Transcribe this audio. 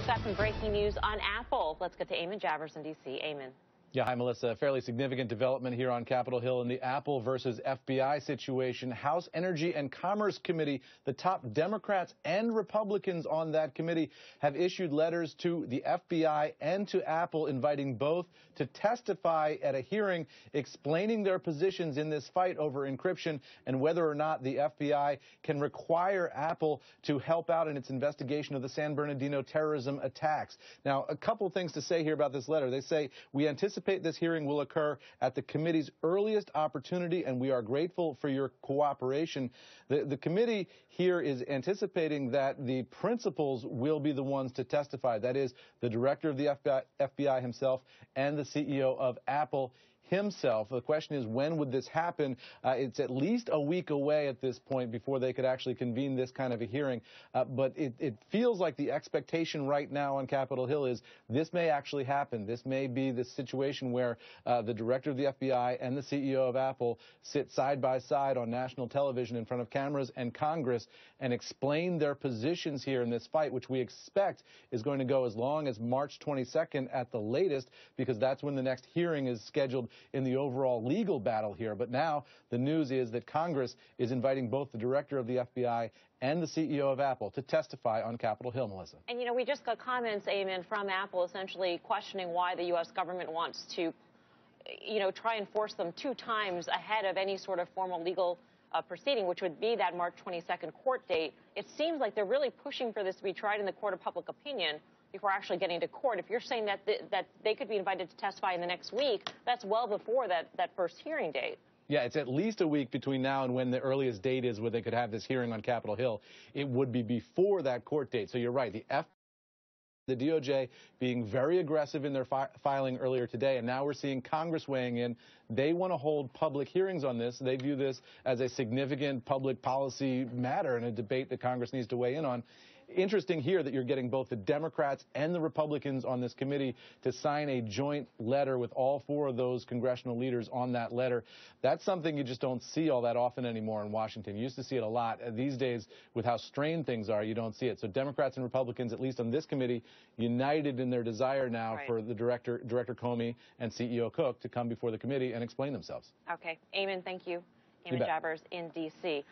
We've got some breaking news on Apple. Let's get to Eamon Javers in D.C. Eamon. Yeah, hi, Melissa. A fairly significant development here on Capitol Hill in the Apple versus FBI situation. House Energy and Commerce Committee, the top Democrats and Republicans on that committee have issued letters to the FBI and to Apple inviting both to testify at a hearing explaining their positions in this fight over encryption and whether or not the FBI can require Apple to help out in its investigation of the San Bernardino terrorism attacks. Now, a couple things to say here about this letter. They say, we anticipate this hearing will occur at the committee's earliest opportunity, and we are grateful for your cooperation. The committee here is anticipating that the principals will be the ones to testify. That is, the director of the FBI himself and the CEO of Apple himself. The question is, when would this happen? It's at least a week away at this point before they could actually convene this kind of a hearing. But it feels like the expectation right now on Capitol Hill is this may actually happen. This may be the situation where the director of the FBI and the CEO of Apple sit side by side on national television in front of cameras and Congress and explain their positions here in this fight, which we expect is going to go as long as March 22nd at the latest, because that's when the next hearing is scheduled in the overall legal battle here. But now the news is that Congress is inviting both the director of the FBI and the CEO of Apple to testify on Capitol Hill, Melissa. And, we just got comments, Eamon, from Apple essentially questioning why the U.S. government wants to, try and force them 2 times ahead of any sort of formal legal proceeding, which would be that March 22nd court date. It seems like they're really pushing for this to be tried in the court of public opinion before actually getting to court. If you're saying that they could be invited to testify in the next week, that's well before that first hearing date. Yeah, it's at least a week between now and when the earliest date is where they could have this hearing on Capitol Hill. It would be before that court date. So you're right. The DOJ being very aggressive in their filing earlier today, and now we're seeing Congress weighing in. They want to hold public hearings on this. They view this as a significant public policy matter and a debate that Congress needs to weigh in on. Interesting here that you're getting both the Democrats and the Republicans on this committee to sign a joint letter with all 4 of those congressional leaders on that letter. That's something you just don't see all that often anymore in Washington. You used to see it a lot. These days, with how strained things are, you don't see it. So Democrats and Republicans, at least on this committee, united in their desire now for the Director Comey and CEO Cook to come before the committee and explain themselves. Okay. Eamon, thank you. Eamon Javers in D.C.